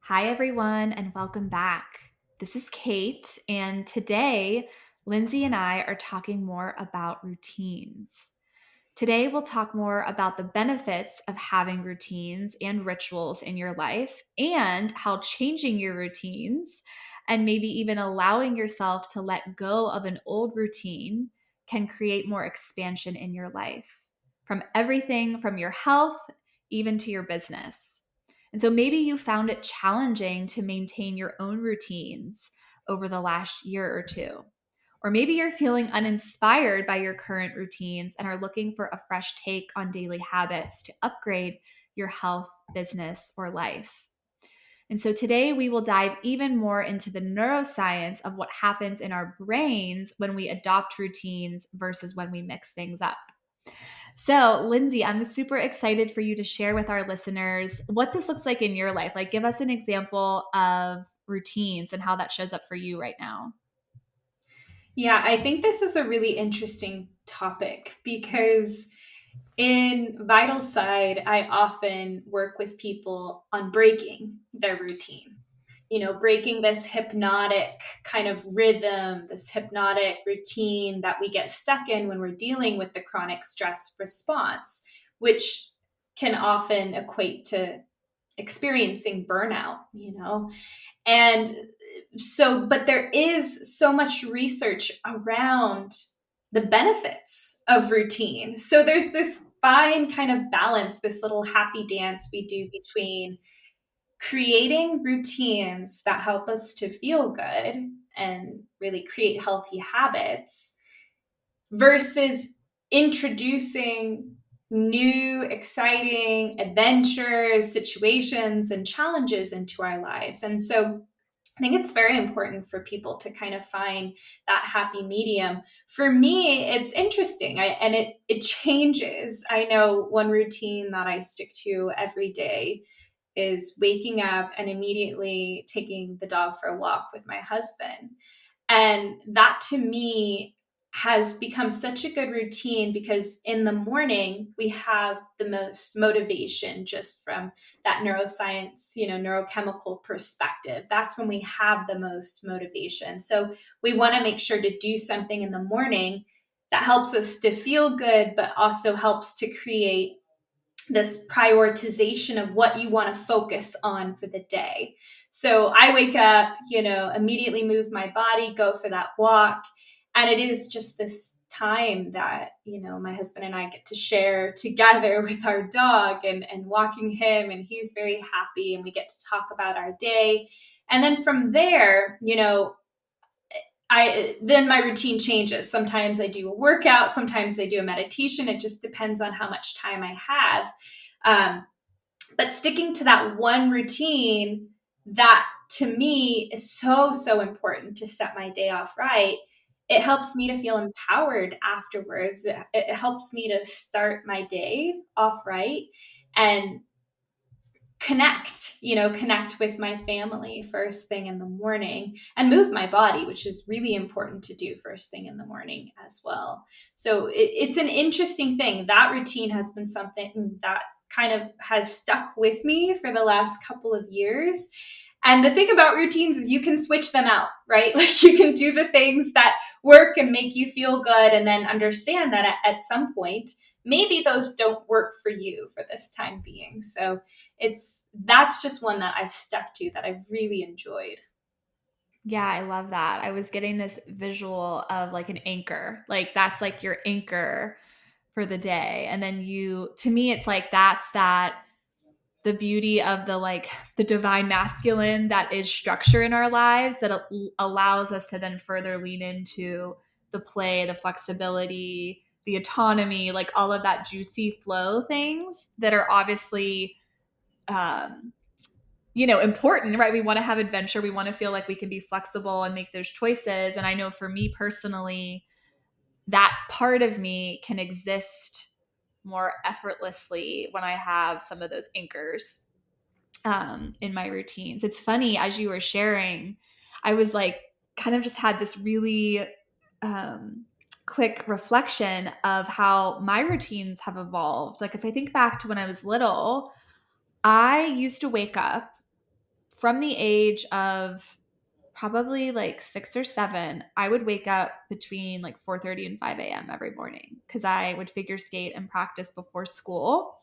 Hi, everyone, and welcome back. This is Cait, and today, Lindsay and I are talking more about routines. Today, we'll talk more about the benefits of having routines and rituals in your life and how changing your routines and maybe even allowing yourself to let go of an old routine can create more expansion in your life, from everything from your health even to your business. And so maybe you found it challenging to maintain your own routines over the last year or two. Or maybe you're feeling uninspired by your current routines and are looking for a fresh take on daily habits to upgrade your health, business, or life. And so today we will dive even more into the neuroscience of what happens in our brains when we adopt routines versus when we mix things up. So, Lindsay, I'm super excited for you to share with our listeners what this looks like in your life. Like, give us an example of routines and how that shows up for you right now. Yeah, I think this is a really interesting topic because in Vital Side, I often work with people on breaking their routine. Breaking this hypnotic kind of rhythm, this hypnotic routine that we get stuck in when we're dealing with the chronic stress response, which can often equate to experiencing burnout. And but there is so much research around the benefits of routine. So there's this fine kind of balance, this little happy dance we do between creating routines that help us to feel good and really create healthy habits versus introducing new, exciting adventures, situations, and challenges into our lives. And so I think it's very important for people to kind of find that happy medium. For me, it's interesting and it changes. I know one routine that I stick to every day is waking up and immediately taking the dog for a walk with my husband. And that to me has become such a good routine because in the morning we have the most motivation just from that neuroscience, neurochemical perspective. That's when we have the most motivation. So we want to make sure to do something in the morning that helps us to feel good, but also helps to create this prioritization of what you want to focus on for the day. So I wake up, immediately move my body, go for that walk. And it is just this time that, my husband and I get to share together with our dog and walking him. And he's very happy and we get to talk about our day. And then from there, then my routine changes. Sometimes I do a workout, sometimes I do a meditation. It just depends on how much time I have. But sticking to that one routine, that to me is so, so important to set my day off right. It helps me to feel empowered afterwards. It helps me to start my day off right and connect with my family first thing in the morning and move my body, which is really important to do first thing in the morning as well. So it's an interesting thing. That routine has been something that kind of has stuck with me for the last couple of years. And the thing about routines is you can switch them out, right? Like you can do the things that work and make you feel good and then understand that at some point, maybe those don't work for you for this time being. So that's just one that I've stuck to that I've really enjoyed. Yeah, I love that. I was getting this visual of like an anchor. Like that's like your anchor for the day. And then to me, it's like that the beauty of the divine masculine that is structure in our lives that allows us to then further lean into the play, the flexibility, the autonomy, like all of that juicy flow things that are obviously um, important, right? We want to have adventure. We want to feel like we can be flexible and make those choices. And I know for me personally, that part of me can exist more effortlessly when I have some of those anchors in my routines. It's funny, as you were sharing, I was like, kind of just had this really quick reflection of how my routines have evolved. Like, if I think back to when I was little, I used to wake up from the age of probably like 6 or 7, I would wake up between like 4:30 and 5 a.m. every morning because I would figure skate and practice before school.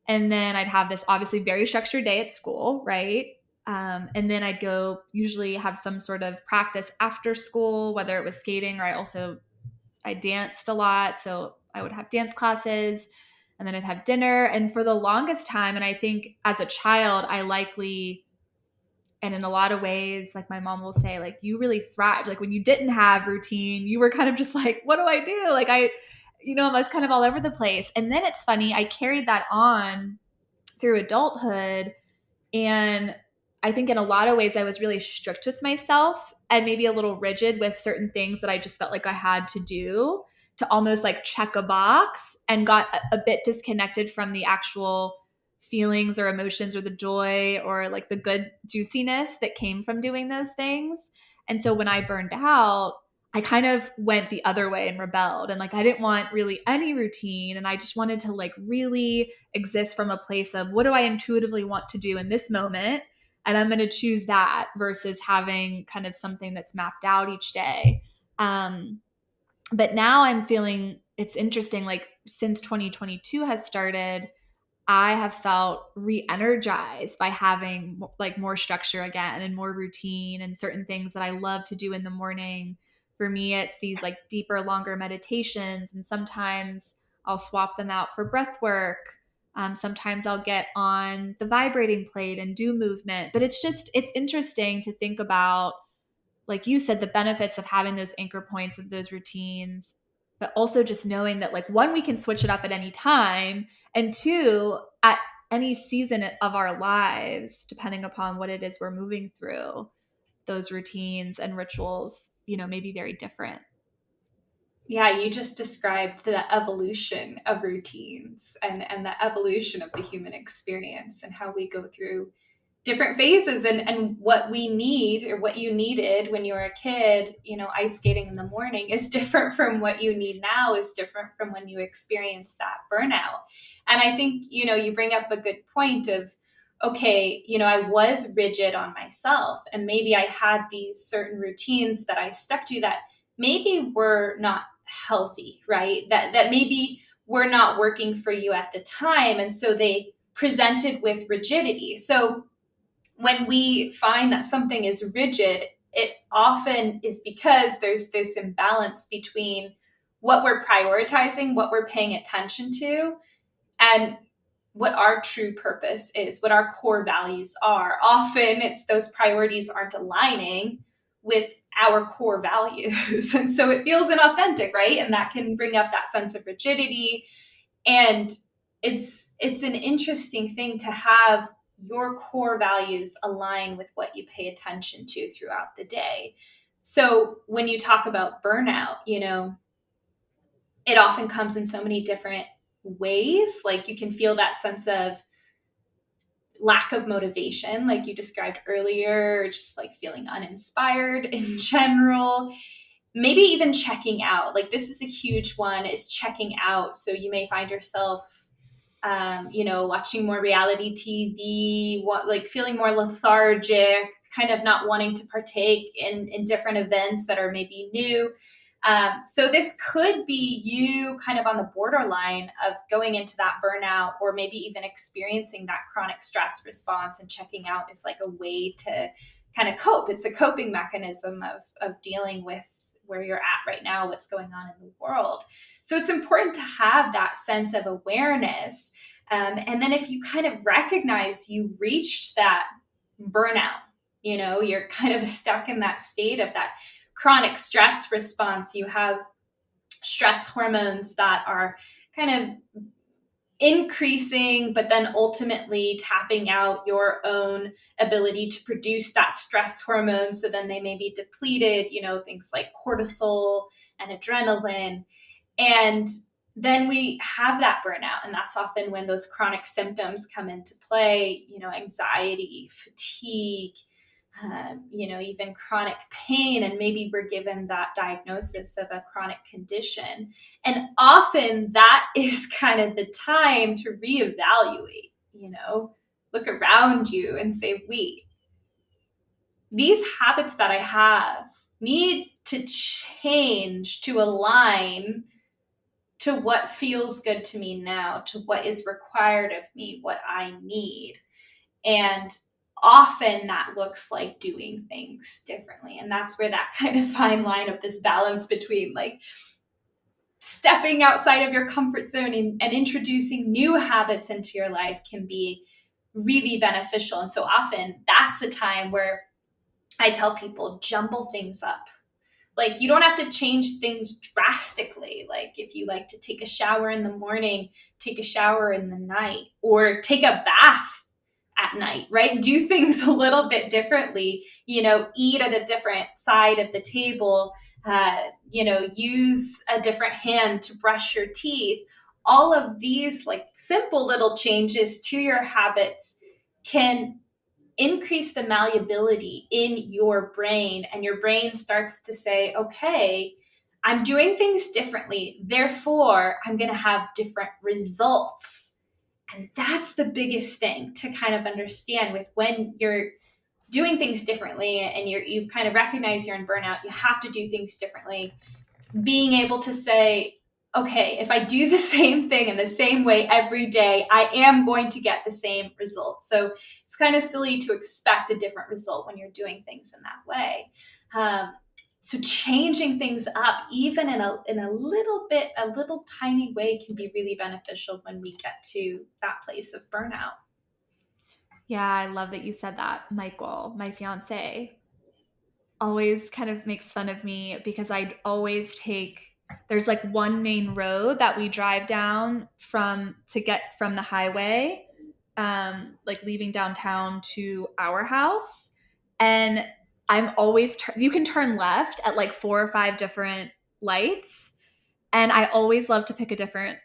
And then I'd have this obviously very structured day at school, right? And then I'd go usually have some sort of practice after school, whether it was skating or I danced a lot. So I would have dance classes and then I'd have dinner. And for the longest time, and I think as a child, I likely, and in a lot of ways, like my mom will say, like, you really thrived. Like when you didn't have routine, you were kind of just like, what do I do? Like I was kind of all over the place. And then it's funny, I carried that on through adulthood. And I think in a lot of ways, I was really strict with myself and maybe a little rigid with certain things that I just felt like I had to do to almost like check a box, and got a bit disconnected from the actual feelings or emotions or the joy or like the good juiciness that came from doing those things. And so when I burned out, I kind of went the other way and rebelled. And like, I didn't want really any routine. And I just wanted to like really exist from a place of what do I intuitively want to do in this moment? And I'm going to choose that versus having kind of something that's mapped out each day. But now I'm feeling it's interesting. Like since 2022 has started, I have felt re-energized by having like more structure again and more routine and certain things that I love to do in the morning. For me, it's these like deeper, longer meditations. And sometimes I'll swap them out for breath work. Sometimes I'll get on the vibrating plate and do movement. But it's interesting to think about, like you said, the benefits of having those anchor points of those routines, but also just knowing that like one, we can switch it up at any time. And two, at any season of our lives, depending upon what it is we're moving through, those routines and rituals, may be very different. Yeah, you just described the evolution of routines and the evolution of the human experience and how we go through different phases and what we need or what you needed when you were a kid, ice skating in the morning is different from what you need now, is different from when you experienced that burnout. And I think, you bring up a good point of, okay, I was rigid on myself and maybe I had these certain routines that I stuck to that maybe were not healthy, right? That maybe were not working for you at the time. And so they presented with rigidity. So when we find that something is rigid, it often is because there's this imbalance between what we're prioritizing, what we're paying attention to, and what our true purpose is, what our core values are. Often it's those priorities aren't aligning with our core values. And so it feels inauthentic, right? And that can bring up that sense of rigidity. And it's an interesting thing to have your core values align with what you pay attention to throughout the day. So when you talk about burnout, it often comes in so many different ways. Like you can feel that sense of lack of motivation, like you described earlier, just like feeling uninspired in general. Maybe even checking out. Like this is a huge one, is checking out. So you may find yourself watching more reality TV, like feeling more lethargic, kind of not wanting to partake in different events that are maybe new. So this could be you kind of on the borderline of going into that burnout, or maybe even experiencing that chronic stress response, and checking out is like a way to kind of cope. It's a coping mechanism of dealing with where you're at right now, what's going on in the world. So it's important to have that sense of awareness. And then if you kind of recognize you reached that burnout, you're kind of stuck in that state of that chronic stress response. You have stress hormones that are kind of increasing, but then ultimately tapping out your own ability to produce that stress hormone. So then they may be depleted, things like cortisol and adrenaline. And then we have that burnout. And that's often when those chronic symptoms come into play, anxiety, fatigue, even chronic pain, and maybe we're given that diagnosis of a chronic condition. And often that is kind of the time to reevaluate, look around you and say, wait, these habits that I have need to change to align to what feels good to me now, to what is required of me, what I need. And often that looks like doing things differently. And that's where that kind of fine line of this balance between like stepping outside of your comfort zone and introducing new habits into your life can be really beneficial. And so often that's a time where I tell people jumble things up. Like, you don't have to change things drastically. Like, if you like to take a shower in the morning, take a shower in the night, or take a bath at night, right? Do things a little bit differently, eat at a different side of the table, use a different hand to brush your teeth. All of these like simple little changes to your habits can increase the malleability in your brain, and your brain starts to say, okay, I'm doing things differently, therefore I'm going to have different results. And that's the biggest thing to kind of understand with when you're doing things differently and you've kind of recognized you're in burnout, you have to do things differently. Being able to say, okay, if I do the same thing in the same way every day, I am going to get the same result. So it's kind of silly to expect a different result when you're doing things in that way. So changing things up, even in a little tiny way, can be really beneficial when we get to that place of burnout. Yeah, I love that you said that. Michael, my fiance, always kind of makes fun of me because I'd always there's like one main road that we drive down to get from the highway, like leaving downtown to our house. And I'm always, you can turn left at like 4 or 5 different lights. And I always love to pick a different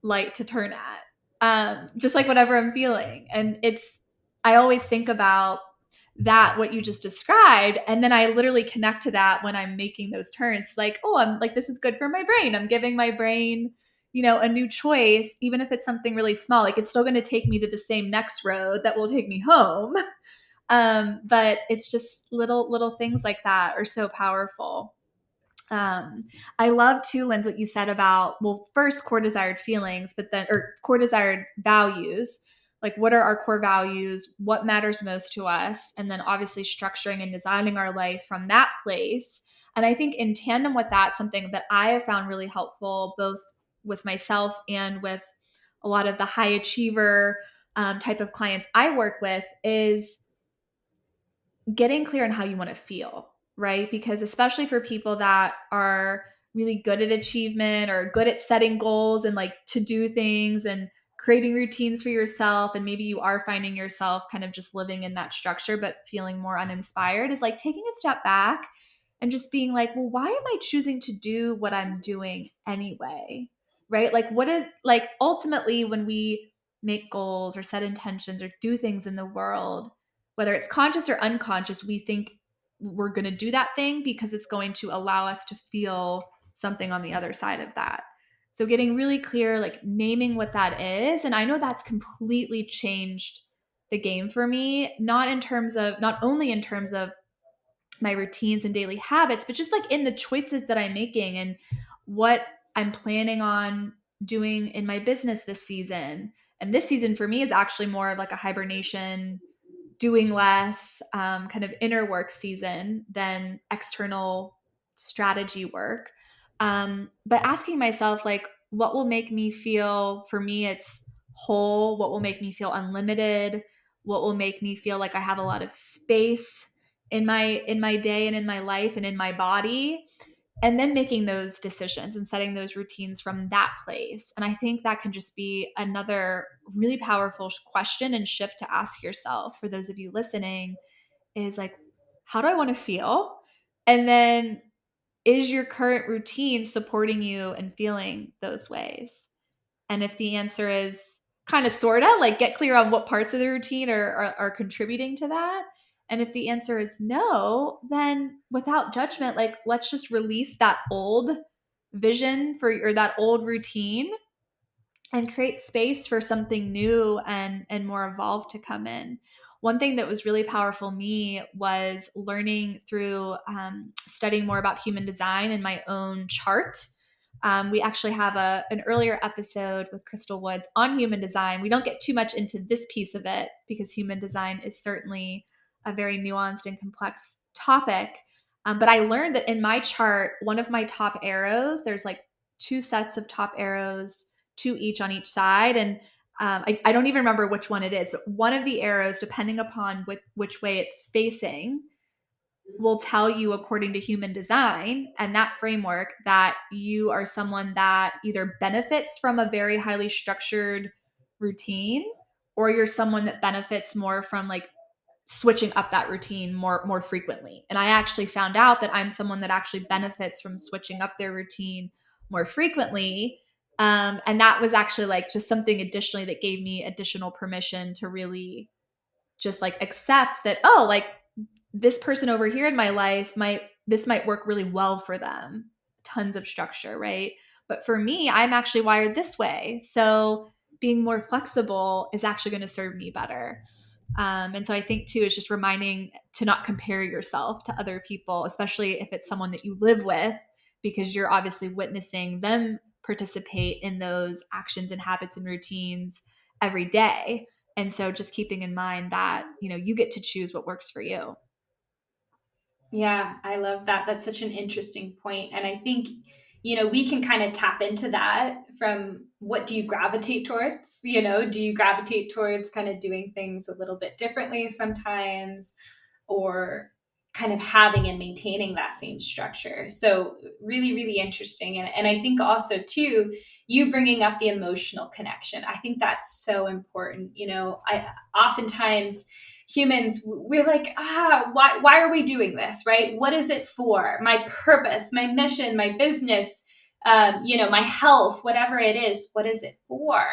light to turn at, just like whatever I'm feeling. And I always think about that, what you just described. And then I literally connect to that when I'm making those turns. Like, oh, I'm like, this is good for my brain. I'm giving my brain, a new choice, even if it's something really small. Like, it's still going to take me to the same next road that will take me home. But it's just little things like that are so powerful. I love too, Linz, what you said about, well, first core desired feelings, but then, or core desired values. Like, what are our core values? What matters most to us? And then obviously structuring and designing our life from that place. And I think in tandem with that, something that I have found really helpful, both with myself and with a lot of the high achiever type of clients I work with, is getting clear on how you want to feel, right? Because especially for people that are really good at achievement or good at setting goals and like to do things and creating routines for yourself, and maybe you are finding yourself kind of just living in that structure but feeling more uninspired, is like taking a step back and just being like, well, why am I choosing to do what I'm doing anyway? Right? Like, what is, like, ultimately when we make goals or set intentions or do things in the world, whether it's conscious or unconscious, we think we're going to do that thing because it's going to allow us to feel something on the other side of that. So getting really clear, like naming what that is. And I know that's completely changed the game for me, not only in terms of my routines and daily habits, but just like in the choices that I'm making and what I'm planning on doing in my business this season. And this season for me is actually more of like a hibernation, doing less, kind of inner work season than external strategy work. But asking myself, like, what will make me feel, for me, it's whole, what will make me feel unlimited, what will make me feel like I have a lot of space in my day and in my life and in my body, and then making those decisions and setting those routines from that place. And I think that can just be another really powerful question and shift to ask yourself, for those of you listening, is like, how do I want to feel? And then, is your current routine supporting you and feeling those ways? And if the answer is kind of sort of, like, get clear on what parts of the routine are contributing to that. And if the answer is no, then without judgment, like, let's just release that old vision or that old routine and create space for something new and more evolved to come in. one thing that was really powerful me was learning through studying more about human design in my own chart. We actually have an earlier episode with Crystal Woods on human design. We don't get too much into this piece of it because human design is certainly a very nuanced and complex topic. But I learned that in my chart, one of my top arrows, there's like 2 sets of top arrows, 2 each on each side. And I don't even remember which one it is, but one of the arrows, depending upon which way it's facing, will tell you, according to human design and that framework, that you are someone that either benefits from a very highly structured routine, or you're someone that benefits more from like switching up that routine more frequently. And I actually found out that I'm someone that actually benefits from switching up their routine more frequently. And that was actually like just something additionally that gave me additional permission to really just like accept that, oh, like this person over here in my life might work really well for them. Tons of structure, right? But for me, I'm actually wired this way. So being more flexible is actually going to serve me better. And so I think too, it's just reminding to not compare yourself to other people, especially if it's someone that you live with, because you're obviously witnessing them participate in those actions and habits and routines every day. And so just keeping in mind that, you get to choose what works for you. Yeah, I love that. That's such an interesting point. And I think, we can kind of tap into that from what do you gravitate towards? Do you gravitate towards kind of doing things a little bit differently sometimes, or kind of having and maintaining that same structure? So really, really interesting. And I think also too, you bringing up the emotional connection, I think that's so important. I oftentimes humans, we're like, why are we doing this, right? What is it for? My purpose, my mission, my business, my health, whatever it is, what is it for?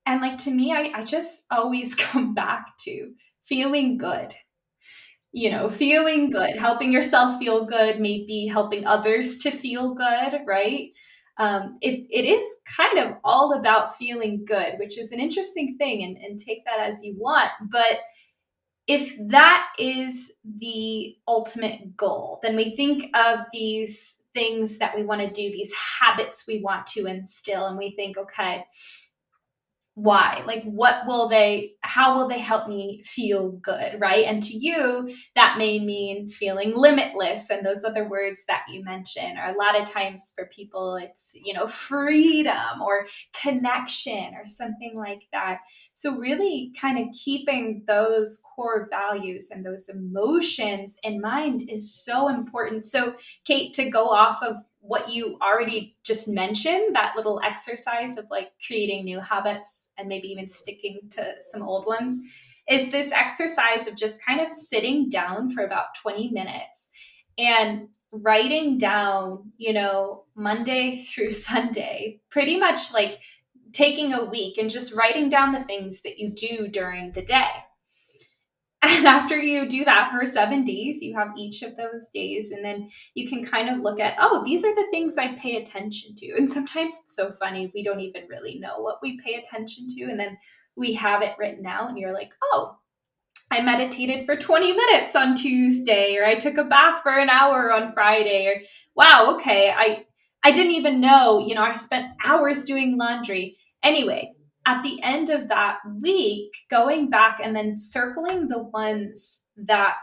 And like, to me, I just always come back to feeling good. Feeling good, helping yourself feel good, maybe helping others to feel good, right? It is kind of all about feeling good, which is an interesting thing, and take that as you want. But if that is the ultimate goal, then we think of these things that we want to do, these habits we want to instill, and we think, okay, why? Like, how will they help me feel good, right? And to you, that may mean feeling limitless. And those other words that you mentioned, or a lot of times for people, it's, freedom or connection or something like that. So really kind of keeping those core values and those emotions in mind is so important. So Cait, to go off of what you already just mentioned, that little exercise of like creating new habits and maybe even sticking to some old ones, is this exercise of just kind of sitting down for about 20 minutes and writing down, Monday through Sunday, pretty much like taking a week and just writing down the things that you do during the day. And after you do that for 7 days, you have each of those days, and then you can kind of look at, oh, these are the things I pay attention to. And sometimes it's so funny, we don't even really know what we pay attention to. And then we have it written out, and you're like, oh, I meditated for 20 minutes on Tuesday, or I took a bath for an hour on Friday, or wow, okay, I didn't even know, I spent hours doing laundry. Anyway, at the end of that week, going back and then circling the ones that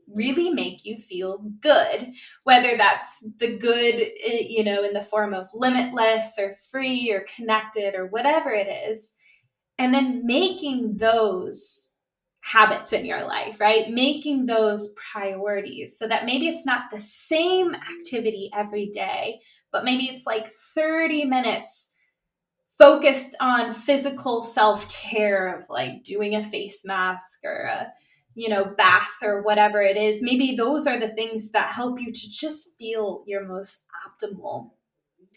really make you feel good, whether that's the good, in the form of limitless or free or connected or whatever it is, and then making those habits in your life, right? Making those priorities so that maybe it's not the same activity every day, but maybe it's like 30 minutes focused on physical self-care of like doing a face mask or a bath or whatever it is. Maybe those are the things that help you to just feel your most optimal.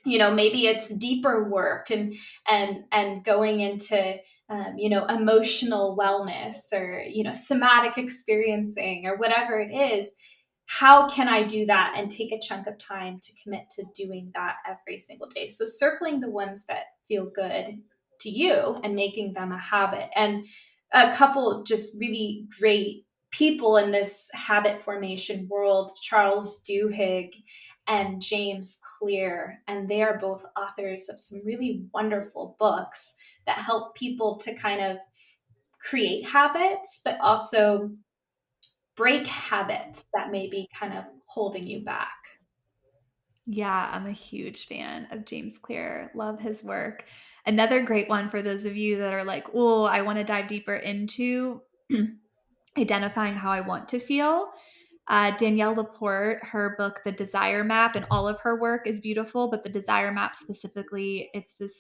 Maybe it's deeper work and going into emotional wellness, or somatic experiencing, or whatever it is. How can I do that and take a chunk of time to commit to doing that every single day? So circling the ones that feel good to you and making them a habit. And a couple just really great people in this habit formation world, Charles Duhigg and James Clear. And they are both authors of some really wonderful books that help people to kind of create habits, but also break habits that may be kind of holding you back. Yeah, I'm a huge fan of James Clear. Love his work. Another great one for those of you that are like, oh, I want to dive deeper into identifying how I want to feel. Danielle Laporte, her book, The Desire Map, and all of her work is beautiful, but the Desire Map specifically, it's this.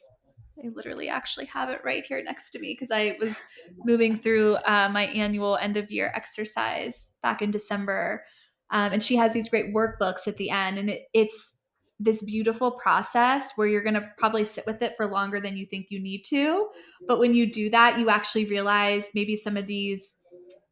I literally actually have it right here next to me because I was moving through my annual end of year exercise back in December. And she has these great workbooks at the end, and it's this beautiful process where you're going to probably sit with it for longer than you think you need to. But when you do that, you actually realize maybe some of these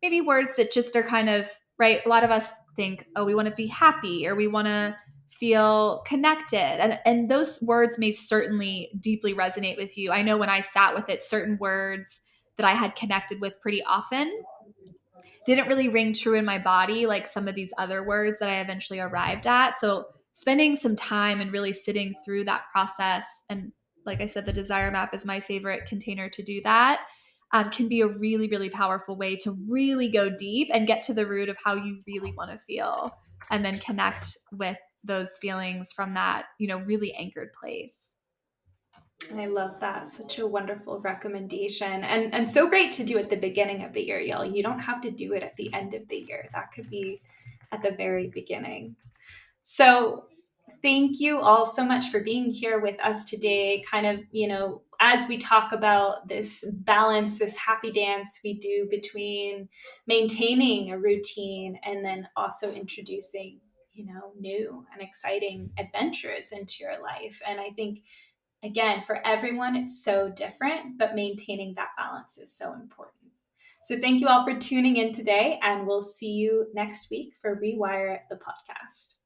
maybe words that just are kind of right. A lot of us think, oh, we want to be happy or we want to feel connected. And those words may certainly deeply resonate with you. I know when I sat with it, certain words that I had connected with pretty often didn't really ring true in my body like some of these other words that I eventually arrived at. So spending some time and really sitting through that process, and like I said, the desire map is my favorite container to do that, can be a really, really powerful way to really go deep and get to the root of how you really want to feel and then connect with those feelings from that, really anchored place. I love that. Such a wonderful recommendation. And so great to do at the beginning of the year, y'all. You don't have to do it at the end of the year. That could be at the very beginning. So thank you all so much for being here with us today. Kind of, as we talk about this balance, this happy dance we do between maintaining a routine and then also introducing, new and exciting adventures into your life. And I think, again, for everyone, it's so different, but maintaining that balance is so important. So thank you all for tuning in today, and we'll see you next week for Rewire the Podcast.